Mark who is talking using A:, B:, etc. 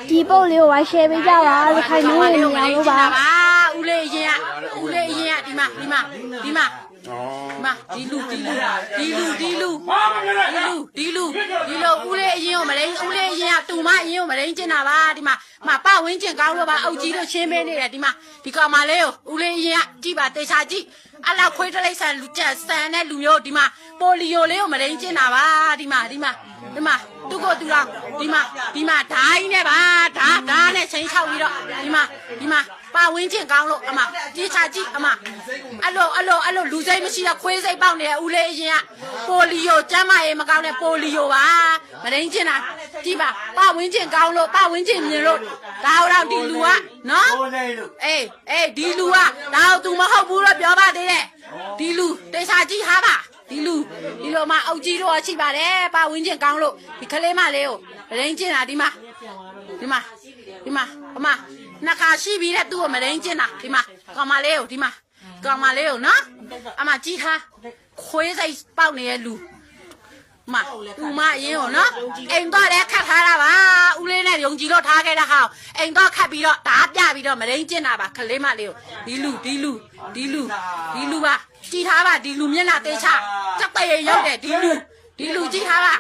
A: ဒီပုတ်လေးကိုဝိုင်း share ပေးကြပါလို့ခိုင်နေနေအောင်လို့ပါ
B: ဦးလေးရင်ကဒီမှာဒီလူဦးလေးအရင်ကိုမလိန်ဦးလေးအရင်ကတူမအရင်ကိုမလိန်ကျင်တာပါဒီမှာပဝင်းကျင်ကောင်းလို့ပါအုတ်ကြီးတို့ရှင်းပေးနေတယ်ဒီမှာဒီကောင်မလေးကိုဦးလေးအရင်ကကြည့်ပါတေချာကြည့်အလောက်ခွေးတလိပ်ဆန်လူကျက်ဆန်တဲ့လူမျိုးဒီမှာပိုလီယိုလေးကိုမလိန်ကျင်တာပါဒီမှာသူကိုသူတော့ဒီမှာဓာတ်ကြီးနဲ့ပါဓာတ်နဲ့ချင်းချောက်ပြီးတော့ဒီမှာပါဝင်းကျင်ကောင်းလို့အမဒီချာကြည့်အမအဲ့လိုလူစိတ်မရှိတော့ခွေးစိတ်ပေါက်နေဦးလေးအရင်ကပိုလီယိုကျမ်းမာရေးမကောင်းတဲ့ပိုလီယိုပါမရင်းကျင်တာကြည့်ပါဝင်းကျင်ကောင်းလို့ပါဝင်းကျင်မြင်လို့ဒါတော့ဒီလူကနော်အေးဒီလူကဒါတော့ तू မဟုတ်ဘူးတော့ပြောပါသေးတယ်ဒီလူတေချာကြည့်ဟာပါဒီလိုမှအုတ်ကြီးတော့ရှိပါတယ်ပါဝင်းကျင်ကောင်းလို့ဒီကလေးမလေးကိုမရင်းကျင်တာဒီမှာအမနှစ်ခါရှိပြီတဲ့သူ့ကိုမရင်းကျင်တာဒီမှာကောင်မလေးကိုနော်အမကြည့်ထားခွေးစိတ်ပေါက်နေတဲ့လူသူမအရင်ကိုနော်အိမ်တော့လည်းခတ်ထားတာပါဦးလေးနဲ့ယုံကြည်လို့ထားခဲ့တာဟာအိမ်တော့ခတ်ပြီးတော့ဓာတ်ပြပြီးတော့မရင်းကျင်တာပါကလေးမလေးကိုဒီလူပါကြည့်ထားပါဒီလူမျက်နှာတေးချစက်တရေရောက်တယ်ဒီလူကြည့်ထားပါ